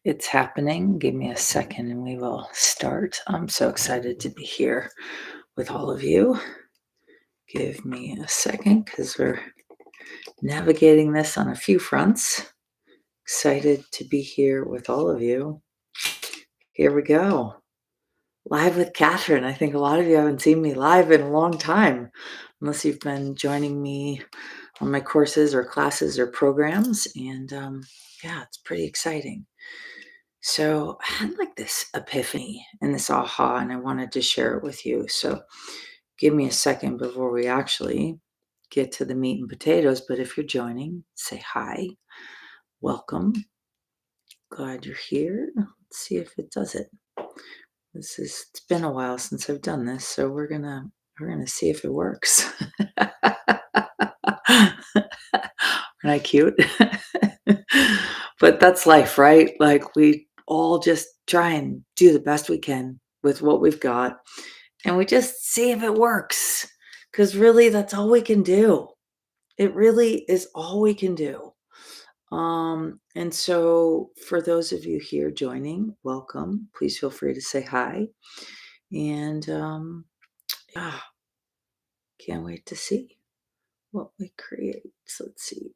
It's happening. Give me a second and we will start. I'm so excited to be here with all of you. Give me a second because we're navigating this on a few fronts. Excited to be here with all of you. Here we go. Live with Katherine. I think a lot of you haven't seen me live in a long time, unless you've been joining me on my courses or classes or programs. And yeah, it's pretty exciting. So I had like this epiphany and this aha, and I wanted to share it with you. So give me a second before we actually get to the meat and potatoes. But if you're joining, say hi, welcome. Glad you're here. Let's see if it does it. It's been a while since I've done this, so we're gonna see if it works. Aren't I cute? But that's life, right? Like we all just try and do the best we can with what we've got, and we just see if it works. Because really, that's all we can do. It really is all we can do. And so for those of you here joining, welcome. Please feel free to say hi. And yeah, can't wait to see what we create. So let's see.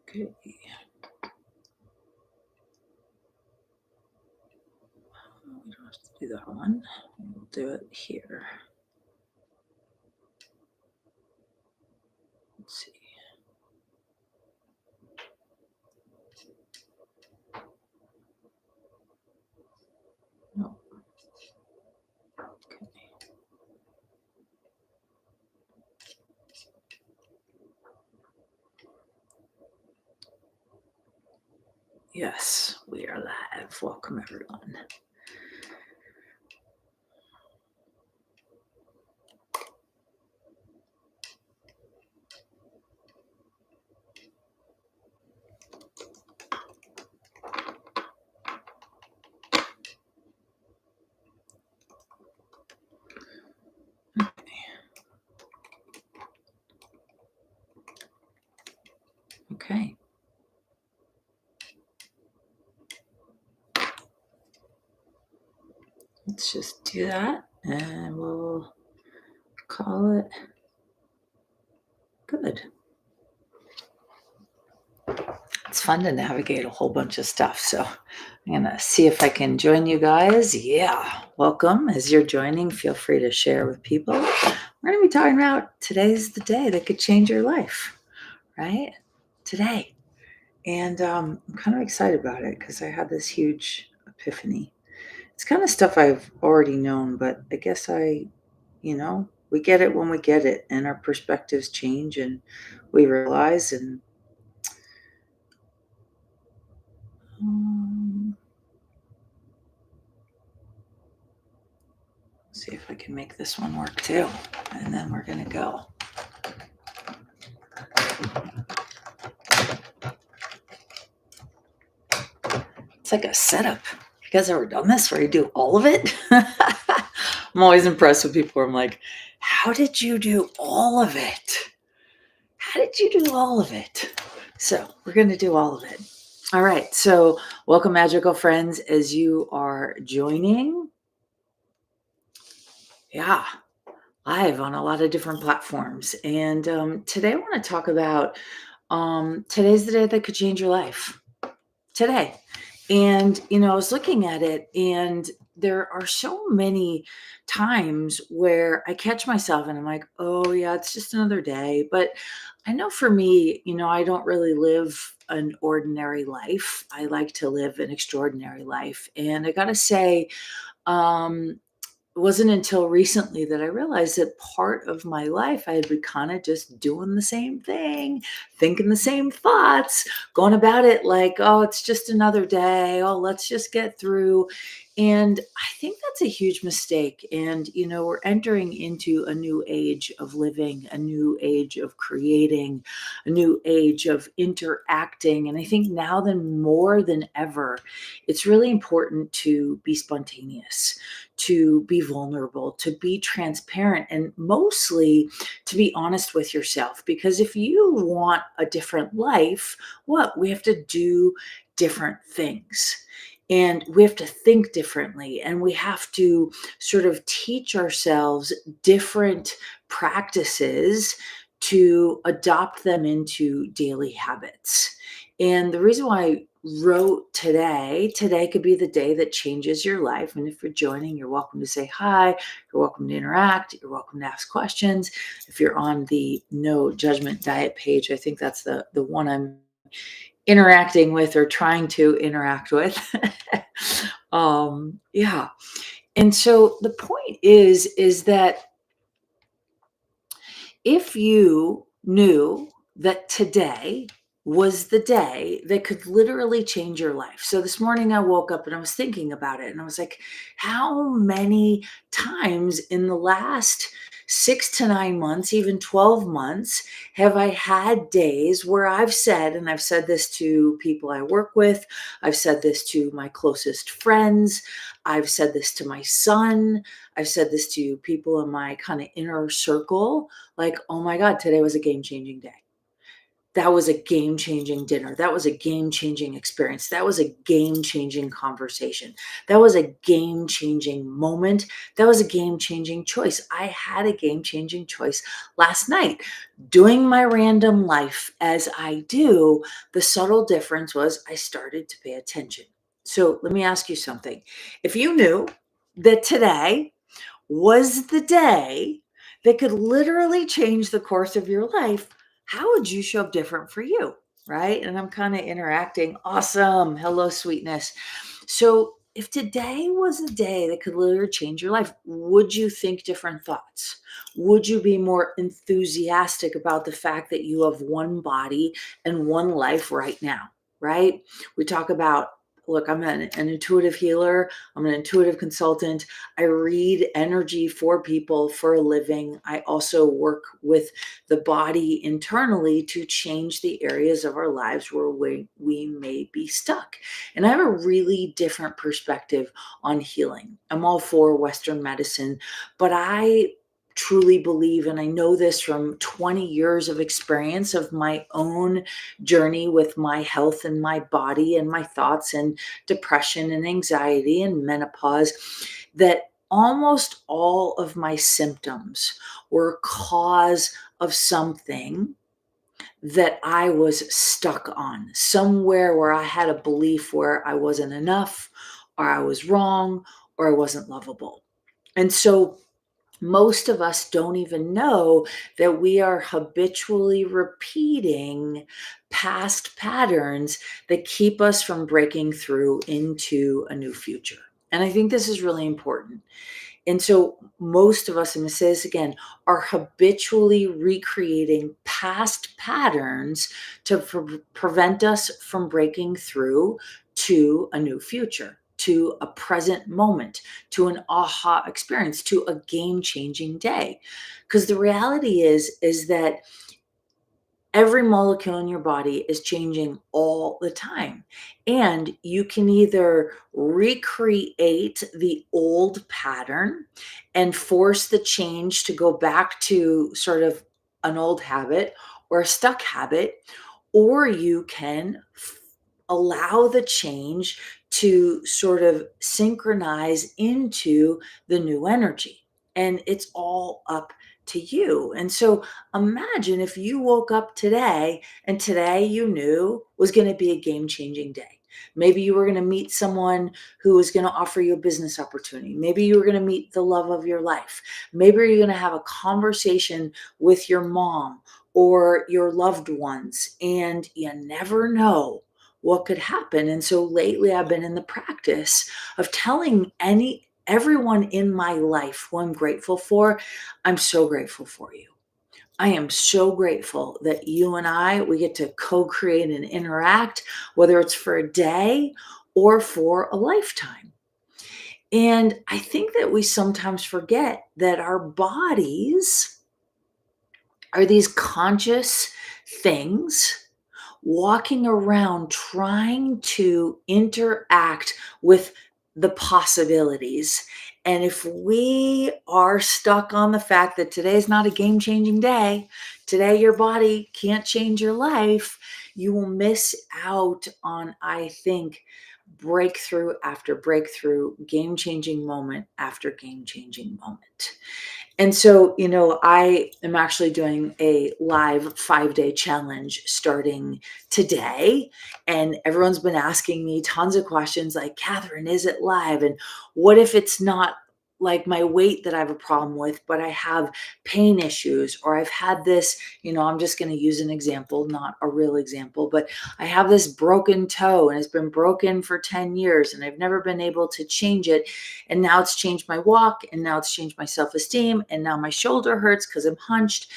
Okay. We don't have to do that one. We'll do it here. Let's see. No. Okay. Yes, we are live. Welcome, everyone. Okay. Let's just do that and we'll call it good. It's fun to navigate a whole bunch of stuff. So I'm going to see if I can join you guys. Yeah. Welcome. As you're joining, feel free to share with people. We're going to be talking about today's the day that could change your life, right? Today. And I'm kind of excited about it because I had this huge epiphany. It's kind of stuff I've already known, but I guess we get it when we get it, and our perspectives change, and we realize. And see if I can make this one work too, and then we're gonna go. It's like a setup. You guys ever done this where you do all of it? I'm always impressed with people where I'm like, how did you do all of it? How did you do all of it? So we're going to do all of it. All right. So welcome, magical friends, as you are joining. Yeah, live on a lot of different platforms. And today I want to talk about today's the day that could change your life. Today. And, I was looking at it, and there are so many times where I catch myself and I'm like, oh, yeah, it's just another day. But I know for me, I don't really live an ordinary life. I like to live an extraordinary life. And I got to say, it wasn't until recently that I realized that part of my life I had been kind of just doing the same thing, thinking the same thoughts, going about it like, oh, it's just another day. Oh, let's just get through. And I think that's a huge mistake. And, we're entering into a new age of living, a new age of creating, a new age of interacting. And I think now than more than ever, it's really important to be spontaneous, to be vulnerable, to be transparent, and mostly to be honest with yourself. Because if you want a different life, what? We have to do different things. And we have to think differently, and we have to sort of teach ourselves different practices to adopt them into daily habits. And the reason why I wrote today could be the day that changes your life. And if you're joining, you're welcome to say hi, you're welcome to interact, you're welcome to ask questions. If you're on the no judgment diet page, I think that's the one I'm interacting with or trying to interact with. Yeah. And so the point is that if you knew that today was the day that could literally change your life. So this morning I woke up and I was thinking about it and I was like, how many times in the last 6 to 9 months, even 12 months, have I had days where I've said, and I've said this to people I work with, I've said this to my closest friends, I've said this to my son, I've said this to people in my kind of inner circle, like, oh my God, today was a game changing day. That was a game changing dinner. That was a game changing experience. That was a game changing conversation. That was a game changing moment. That was a game changing choice. I had a game changing choice last night. Doing my random life as I do, the subtle difference was I started to pay attention. So let me ask you something. If you knew that today was the day that could literally change the course of your life, how would you show up different for you? Right. And I'm kind of interacting. Awesome. Hello, sweetness. So, if today was a day that could literally change your life, would you think different thoughts? Would you be more enthusiastic about the fact that you have one body and one life right now? Right. We talk about, look, I'm an intuitive healer, I'm an intuitive consultant. I read energy for people for a living. I also work with the body internally to change the areas of our lives where we may be stuck. And I have a really different perspective on healing. I'm all for Western medicine, but I truly believe, and I know this from 20 years of experience of my own journey with my health and my body and my thoughts and depression and anxiety and menopause, that almost all of my symptoms were cause of something that I was stuck on, somewhere where I had a belief where I wasn't enough, or I was wrong, or I wasn't lovable. And so most of us don't even know that we are habitually repeating past patterns that keep us from breaking through into a new future. And I think this is really important. And so most of us, I'm going to say this again, are habitually recreating past patterns to prevent us from breaking through to a new future, to a present moment, to an aha experience, to a game-changing day. Because the reality is that every molecule in your body is changing all the time. And you can either recreate the old pattern and force the change to go back to sort of an old habit or a stuck habit, or you can allow the change to sort of synchronize into the new energy. And it's all up to you. And so imagine if you woke up today and today you knew was going to be a game changing day. Maybe you were going to meet someone who was going to offer you a business opportunity. Maybe you were going to meet the love of your life. Maybe you're going to have a conversation with your mom or your loved ones, and you never know what could happen. And so lately I've been in the practice of telling everyone in my life who I'm grateful for, I'm so grateful for you. I am so grateful that you and we get to co-create and interact, whether it's for a day or for a lifetime. And I think that we sometimes forget that our bodies are these conscious things walking around trying to interact with the possibilities. And if we are stuck on the fact that today's not a game changing day, today your body can't change your life, you will miss out on, I think, breakthrough after breakthrough, game changing moment after game changing moment. And so, I am actually doing a live 5-day challenge starting today. And everyone's been asking me tons of questions like, Catherine, is it live? And what if it's not like my weight that I have a problem with, but I have pain issues, or I've had this, I'm just going to use an example, not a real example, but I have this broken toe and it's been broken for 10 years and I've never been able to change it. And now it's changed my walk, and now it's changed my self-esteem, and now my shoulder hurts because I'm hunched.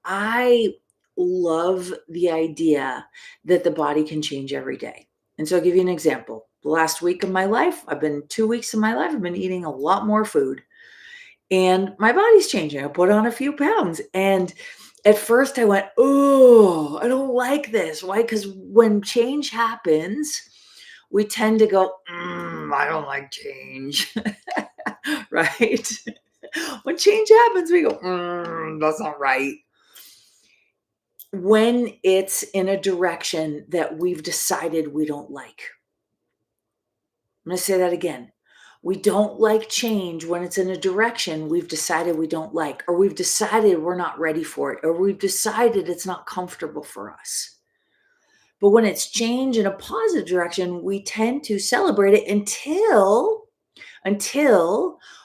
I love the idea that the body can change every day. And so I'll give you an example. The last week of my life, 2 weeks of my life, I've been eating a lot more food. And my body's changing. I put on a few pounds. And at first I went, oh, I don't like this. Why? Because when change happens, we tend to go, I don't like change. Right? When change happens, we go, that's not right. When it's in a direction that we've decided we don't like. I'm going to say that again. We don't like change when it's in a direction we've decided we don't like, or we've decided we're not ready for it, or we've decided it's not comfortable for us. But when it's change in a positive direction, we tend to celebrate it until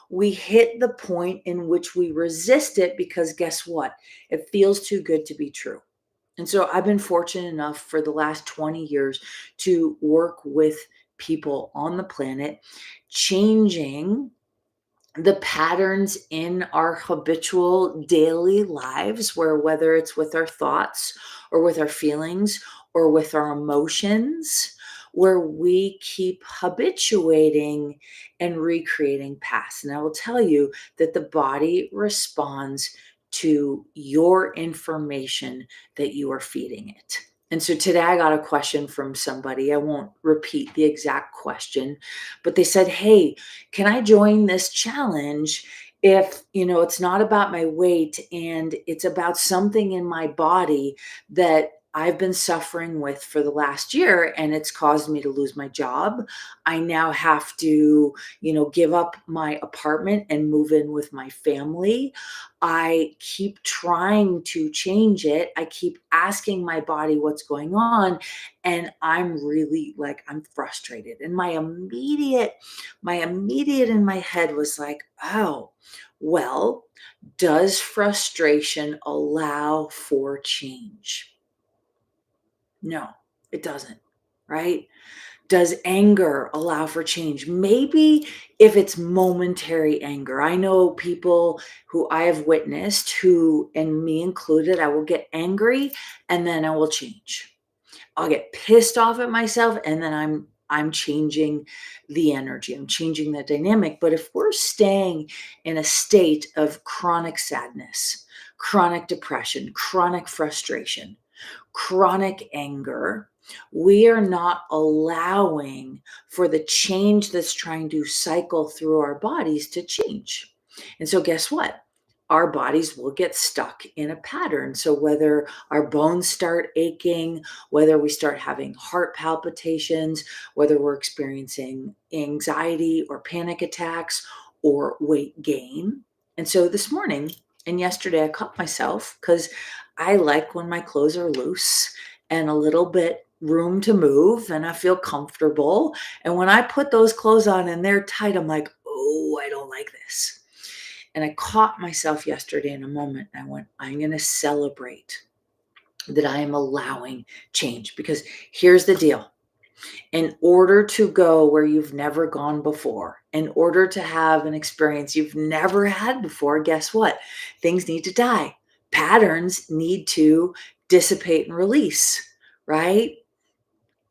we hit the point in which we resist it, because guess what? It feels too good to be true. And so I've been fortunate enough for the last 20 years to work with people on the planet, changing the patterns in our habitual daily lives, where whether it's with our thoughts or with our feelings or with our emotions, where we keep habituating and recreating past. And I will tell you that the body responds to your information that you are feeding it. And so today I got a question from somebody. I won't repeat the exact question, but they said, hey, can I join this challenge if, it's not about my weight and it's about something in my body that I've been suffering with for the last year, and it's caused me to lose my job. I now have to, give up my apartment and move in with my family. I keep trying to change it. I keep asking my body what's going on, and I'm really I'm frustrated. And my immediate in my head was like, oh, well, does frustration allow for change? No, it doesn't, right? Does anger allow for change? Maybe if it's momentary anger. I know people who I have witnessed who, and me included, I will get angry and then I will change. I'll get pissed off at myself, and then I'm changing the energy. I'm changing the dynamic. But if we're staying in a state of chronic sadness, chronic depression, chronic frustration, chronic anger, we are not allowing for the change that's trying to cycle through our bodies to change. And so guess what? Our bodies will get stuck in a pattern. So whether our bones start aching, whether we start having heart palpitations, whether we're experiencing anxiety or panic attacks or weight gain. And so this morning and yesterday, I caught myself because I like when my clothes are loose and a little bit room to move and I feel comfortable. And when I put those clothes on and they're tight, I'm like, oh, I don't like this. And I caught myself yesterday in a moment and I went, I'm going to celebrate that I am allowing change, because here's the deal. In order to go where you've never gone before, in order to have an experience you've never had before, guess what? Things need to die. Patterns need to dissipate and release, right?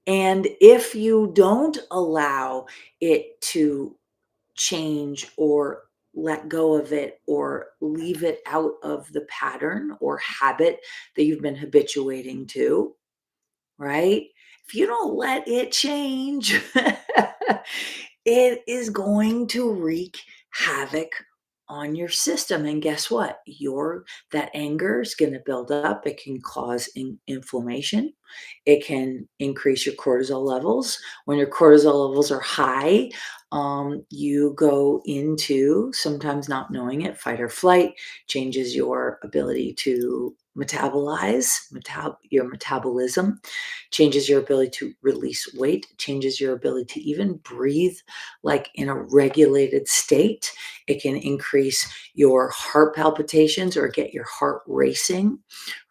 And if you don't allow it to change or let go of it or leave it out of the pattern or habit that you've been habituating to, right? If you don't let it change, it is going to wreak havoc on your system. And guess what? That anger is going to build up. It can cause inflammation. It can increase your cortisol levels. When your cortisol levels are high, you go into, sometimes not knowing it, fight or flight, changes your ability to metabolize, your metabolism, changes your ability to release weight, changes your ability to even breathe like in a regulated state. It can increase your heart palpitations or get your heart racing,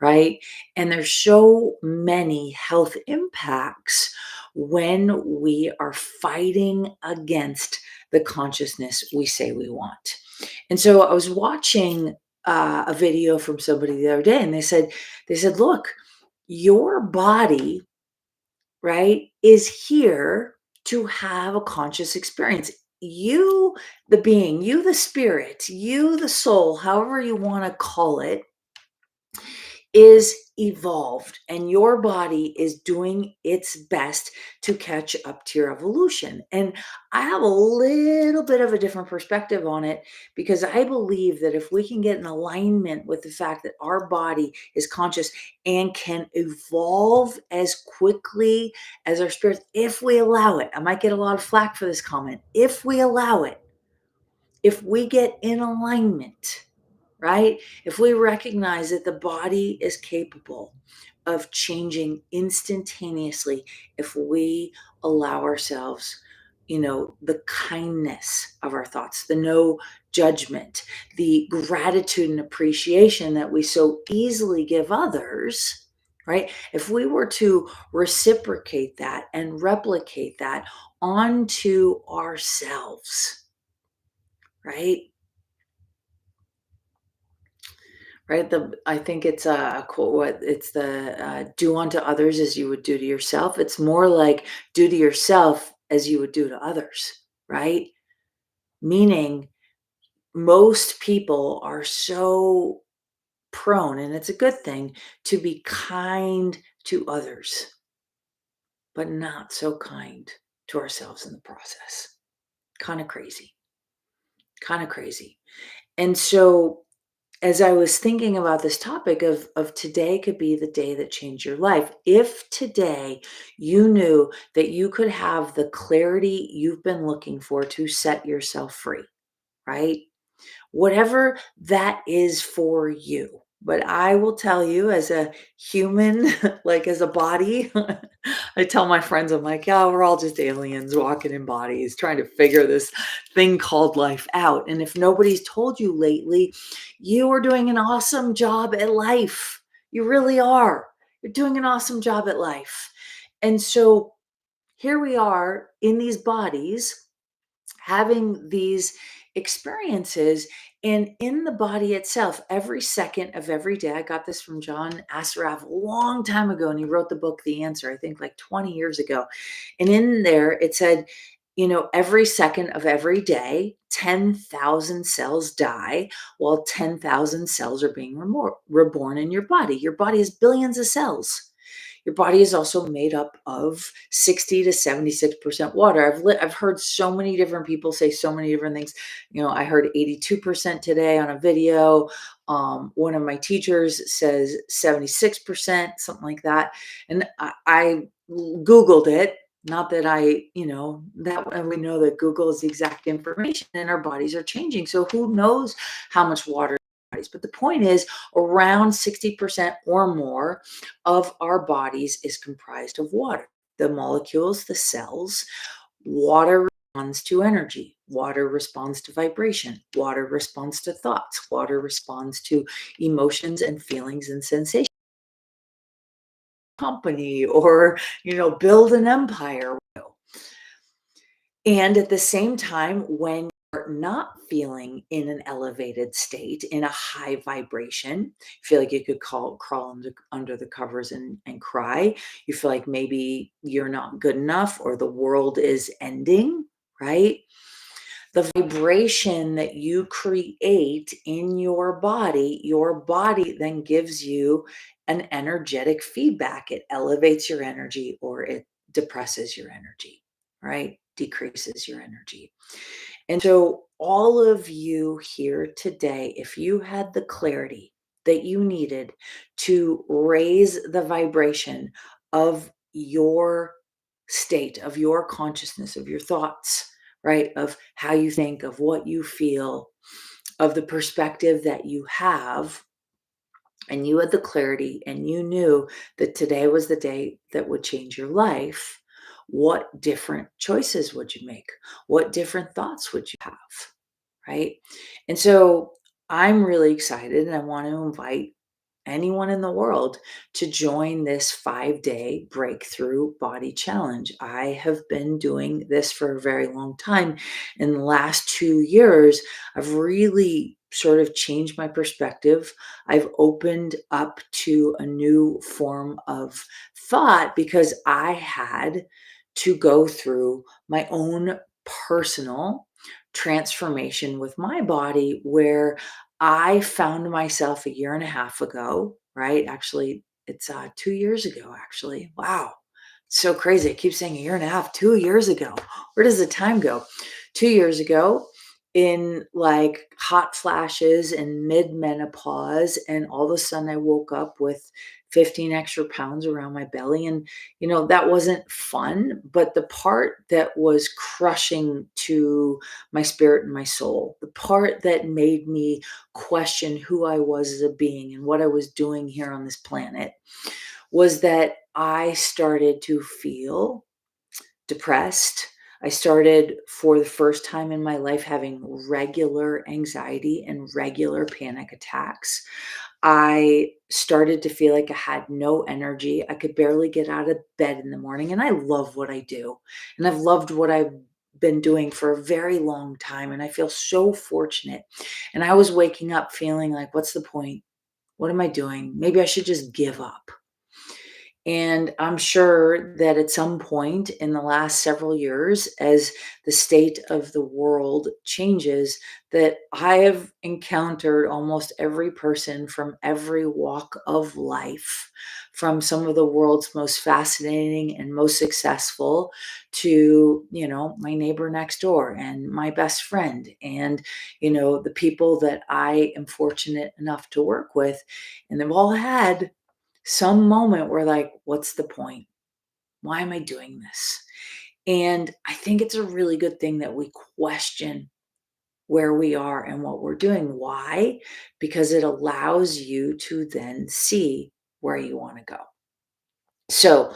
right? And there's so many health impacts when we are fighting against the consciousness we say we want. And so I was watching a video from somebody the other day, and they said, look, your body, right, is here to have a conscious experience. You, the being, you, the spirit, you, the soul, however you want to call it, is evolved, and your body is doing its best to catch up to your evolution. And I have a little bit of a different perspective on it, because I believe that if we can get in alignment with the fact that our body is conscious and can evolve as quickly as our spirit, if we allow it. I might get a lot of flack for this comment. If we allow it, if we get in alignment, right? If we recognize that the body is capable of changing instantaneously, if we allow ourselves, the kindness of our thoughts, the no judgment, the gratitude and appreciation that we so easily give others, right? If we were to reciprocate that and replicate that onto ourselves, right? Right, I think it's a quote, what it's the, "Do unto others as you would do to yourself." It's more like, "Do to yourself as you would do to others," right? Meaning, most people are so prone, and it's a good thing, to be kind to others, but not so kind to ourselves in the process. Kinda crazy, kinda crazy. And so as I was thinking about this topic of today could be the day that changed your life. If today you knew that you could have the clarity you've been looking for to set yourself free, right? Whatever that is for you. But I will tell you, as a human, like as a body, I tell my friends, I'm like, yeah, we're all just aliens walking in bodies, trying to figure this thing called life out. And if nobody's told you lately, you are doing an awesome job at life. You really are. You're doing an awesome job at life. And so here we are in these bodies having these experiences, and in the body itself, every second of every day. I got this from John Assaraf a long time ago, and he wrote the book The Answer, I think like 20 years ago. And in there it said, every second of every day, 10,000 cells die while 10,000 cells are being reborn in your body. Your body has billions of cells. Your body is also made up of 60 to 76% water. I've heard so many different people say so many different things. I heard 82% today on a video. One of my teachers says 76%, something like that. And I Googled it. Not that that we know that Google is the exact information, and our bodies are changing. So who knows how much water bodies. But the point is, around 60% or more of our bodies is comprised of water. The molecules, the cells, water responds to energy, water responds to vibration, water responds to thoughts, water responds to emotions and feelings and sensations. Company, or build an empire. And at the same time, when you're not feeling in an elevated state, in a high vibration, you feel like you could crawl under the covers and cry. You feel like maybe you're not good enough or the world is ending, right? The vibration that you create in your body then gives you an energetic feedback. It elevates your energy or it depresses your energy, right? Decreases your energy. And so, all of you here today, if you had the clarity that you needed to raise the vibration of your state, of your consciousness, of your thoughts, right? Of how you think, of what you feel, of the perspective that you have, and you had the clarity and you knew that today was the day that would change your life, what different choices would you make? What different thoughts would you have? Right. And so I'm really excited and I want to invite anyone in the world to join this 5-day breakthrough body challenge. I have been doing this for a very long time. In the last 2 years, I've really sort of changed my perspective. I've opened up to a new form of thought because I had to go through my own personal transformation with my body where I found myself a year and a half ago, right? Actually, it's 2 years ago, actually. Wow. So crazy. I keep saying a year and a half, 2 years ago. Where does the time go? 2 years ago, in like hot flashes and mid menopause, and all of a sudden I woke up with 15 extra pounds around my belly. And, that wasn't fun. But the part that was crushing to my spirit and my soul, the part that made me question who I was as a being and what I was doing here on this planet was that I started to feel depressed. I started for the first time in my life having regular anxiety and regular panic attacks. I started to feel like I had no energy. I could barely get out of bed in the morning. And I love what I do. And I've loved what I've been doing for a very long time. And I feel so fortunate. And I was waking up feeling like, what's the point? What am I doing? Maybe I should just give up. And I'm sure that at some point in the last several years, as the state of the world changes, that I have encountered almost every person from every walk of life, from some of the world's most fascinating and most successful to, my neighbor next door and my best friend and, the people that I am fortunate enough to work with. And they've all had some moment where like, what's the point? Why am I doing this? And I think it's a really good thing that we question where we are and what we're doing. Why? Because it allows you to then see where you want to go. So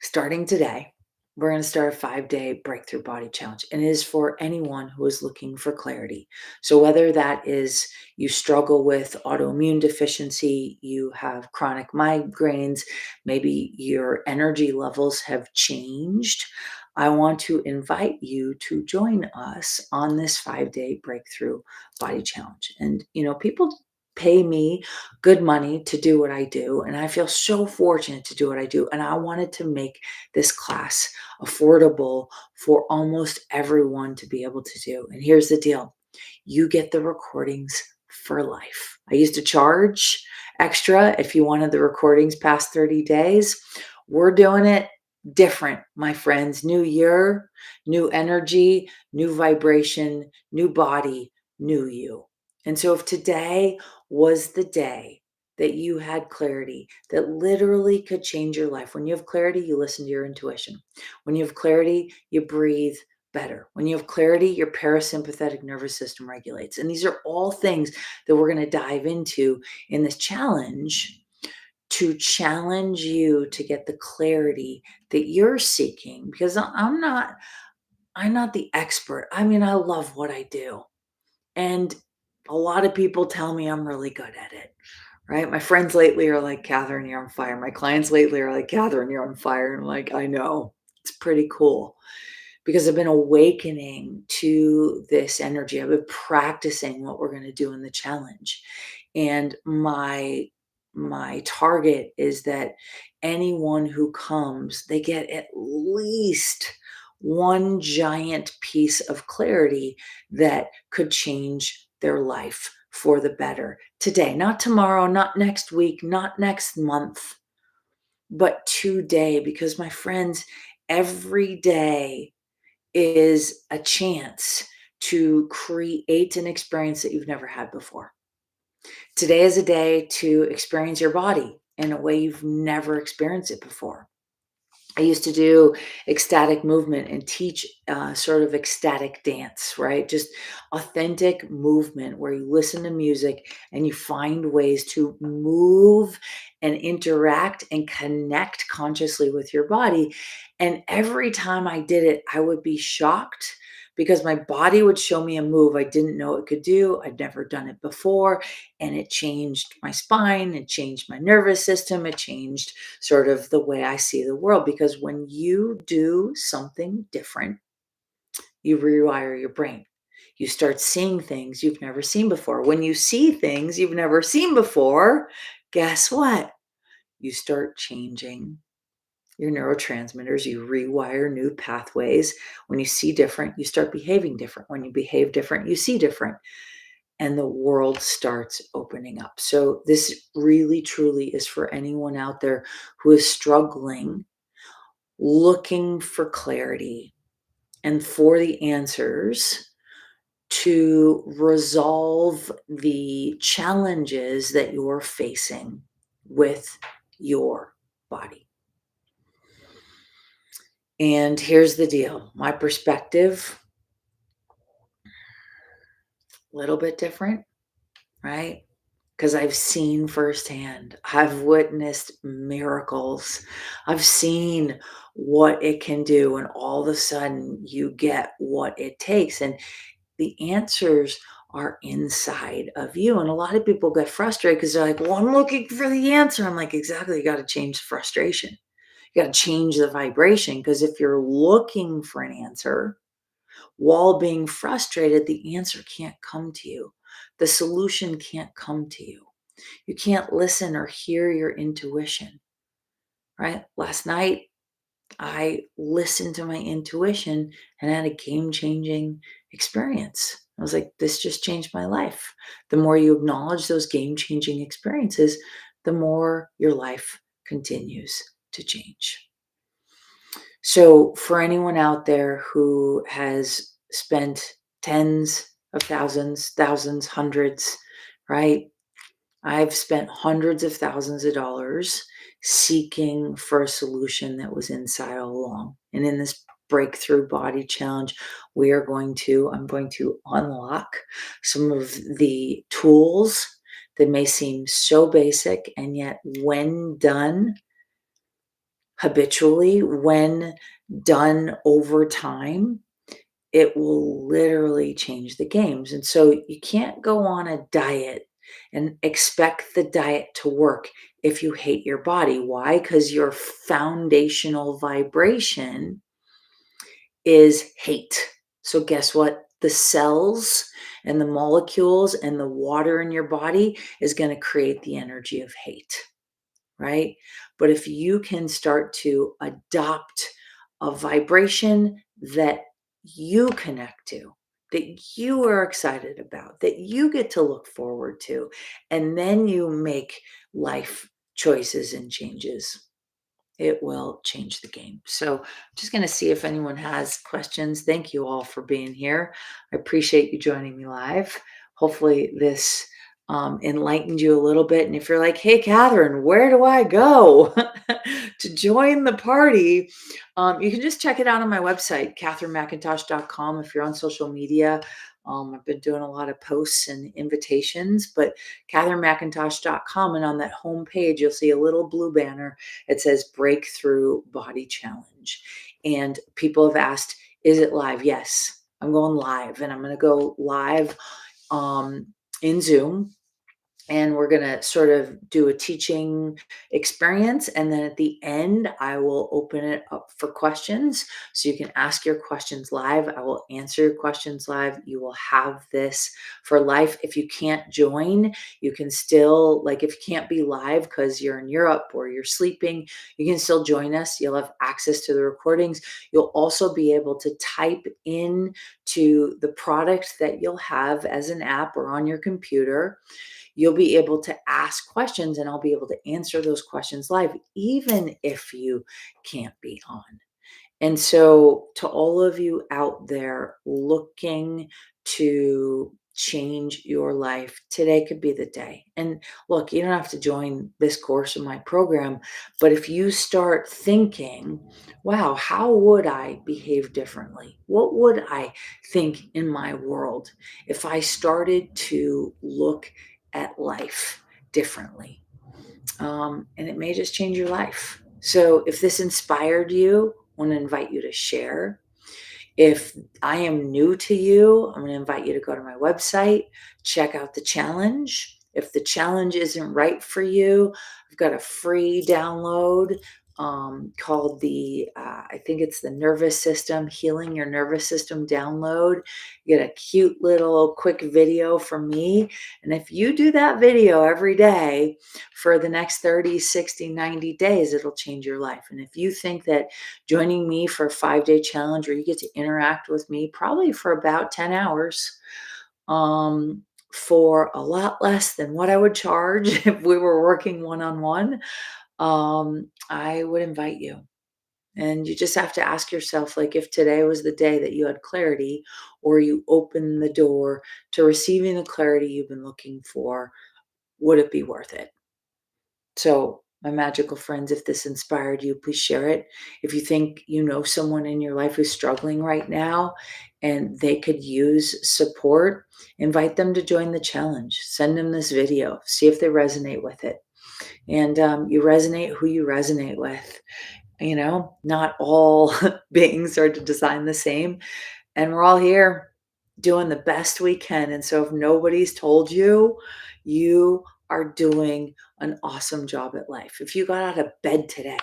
starting today, we're going to start a 5-day breakthrough body challenge. And it is for anyone who is looking for clarity. So whether that is you struggle with autoimmune deficiency, you have chronic migraines, maybe your energy levels have changed, I want to invite you to join us on this 5-day breakthrough body challenge. And, people pay me good money to do what I do. And I feel so fortunate to do what I do. And I wanted to make this class affordable for almost everyone to be able to do. And here's the deal. You get the recordings for life. I used to charge extra if you wanted the recordings past 30 days. We're doing it different, my friends. New year, new energy, new vibration, new body, new you. And so if today was the day that you had clarity that literally could change your life. When you have clarity, you listen to your intuition. When you have clarity, you breathe better. When you have clarity, your parasympathetic nervous system regulates. And these are all things that we're going to dive into in this challenge to challenge you to get the clarity that you're seeking, because I'm not the expert. I mean, I love what I do. And a lot of people tell me I'm really good at it, right? My friends lately are like, Katherine, you're on fire. My clients lately are like, Katherine, you're on fire. And I'm like, I know, it's pretty cool because I've been awakening to this energy. I've been practicing what we're going to do in the challenge. And my target is that anyone who comes, they get at least one giant piece of clarity that could change their life for the better today, not tomorrow, not next week, not next month, but today. Because my friends, every day is a chance to create an experience that you've never had before. Today is a day to experience your body in a way you've never experienced it before. I used to do ecstatic movement and teach sort of ecstatic dance, right? Just authentic movement where you listen to music and you find ways to move and interact and connect consciously with your body. And every time I did it, I would be shocked because my body would show me a move I didn't know it could do. I'd never done it before. And it changed my spine, it changed my nervous system, it changed sort of the way I see the world. Because when you do something different, you rewire your brain. You start seeing things you've never seen before. When you see things you've never seen before, guess what? You start changing your neurotransmitters, you rewire new pathways. When you see different, you start behaving different. When you behave different, you see different. And the world starts opening up. So this really, truly is for anyone out there who is struggling, looking for clarity and for the answers to resolve the challenges that you're facing with your body. And here's the deal. My perspective, a little bit different, right? Because I've seen firsthand, I've witnessed miracles. I've seen what it can do, and all of a sudden you get what it takes. And the answers are inside of you. And a lot of people get frustrated because they're like, well, I'm looking for the answer. I'm like, exactly. You got to change the frustration. You got to change the vibration. Because if you're looking for an answer while being frustrated, the answer can't come to you. The solution can't come to you. You can't listen or hear your intuition, right? Last night, I listened to my intuition and had a game-changing experience. I was like, this just changed my life. The more you acknowledge those game-changing experiences, the more your life continues to change. So for anyone out there who has spent tens of thousands, hundreds, right? I've spent hundreds of thousands of dollars seeking for a solution that was inside all along. And in this breakthrough body challenge, I'm going to unlock some of the tools that may seem so basic, and yet when done habitually, when done over time, it will literally change the games. And so you can't go on a diet and expect the diet to work if you hate your body. Why? Because your foundational vibration is hate. So guess what? The cells and the molecules and the water in your body is going to create the energy of hate, right? But if you can start to adopt a vibration that you connect to, that you are excited about, that you get to look forward to, and then you make life choices and changes, it will change the game. So I'm just going to see if anyone has questions. Thank you all for being here. I appreciate you joining me live. Hopefully this enlightened you a little bit. And if you're like, hey, Katherine, where do I go to join the party? You can just check it out on my website, katherinemcintosh.com. If you're on social media, I've been doing a lot of posts and invitations, but katherinemcintosh.com. And on that home page, you'll see a little blue banner. It says Breakthrough Body Challenge. And people have asked, is it live? Yes, I'm going live, and I'm going to go live in Zoom and we're going to sort of do a teaching experience. And then at the end, I will open it up for questions. So you can ask your questions live. I will answer your questions live. You will have this for life. If you can't join, you can still, like, if you can't be live because you're in Europe or you're sleeping, you can still join us. You'll have access to the recordings. You'll also be able to type in to the product that you'll have as an app or on your computer. You'll be able to ask questions and I'll be able to answer those questions live, even if you can't be on. And so, to all of you out there looking to change your life, today could be the day. And look, you don't have to join this course in my program, but if you start thinking, wow, how would I behave differently? What would I think in my world if I started to look at life differently? And it may just change your life. So if this inspired you, I want to invite you to share. If I am new to you, I'm going to invite you to go to my website, check out the challenge. If the challenge isn't right for you, I've got a free download called I think it's the nervous system, healing your nervous system download. You get a cute little quick video from me. And if you do that video every day for the next 30, 60, 90 days, it'll change your life. And if you think that joining me for a 5-day challenge where you get to interact with me probably for about 10 hours um, for a lot less than what I would charge if we were working one-on-one, I would invite you. And you just have to ask yourself, like, if today was the day that you had clarity or you opened the door to receiving the clarity you've been looking for, would it be worth it? So, my magical friends, if this inspired you, please share it. If you think you know someone in your life who's struggling right now and they could use support, invite them to join the challenge. Send them this video, see if they resonate with it. And you resonate who you resonate with. Not all beings are designed the same, and we're all here doing the best we can. And so if nobody's told you, you are doing an awesome job at life. If you got out of bed today,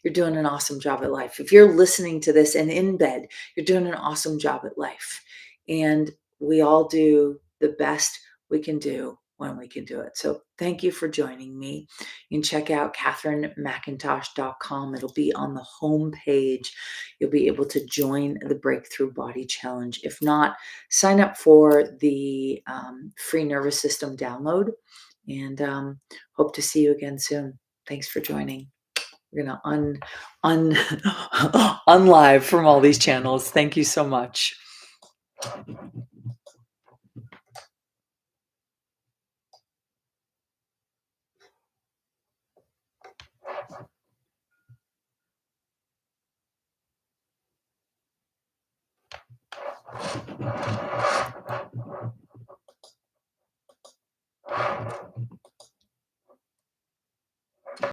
you're doing an awesome job at life. If you're listening to this and in bed, you're doing an awesome job at life. And we all do the best we can do when we can do it. So thank you for joining me. You can check out katherinemcintosh.com. It'll be on the home page. You'll be able to join the Breakthrough Body Challenge. If not, sign up for the free nervous system download, and hope to see you again soon. Thanks for joining. We're going to unlive from all these channels. Thank you so much.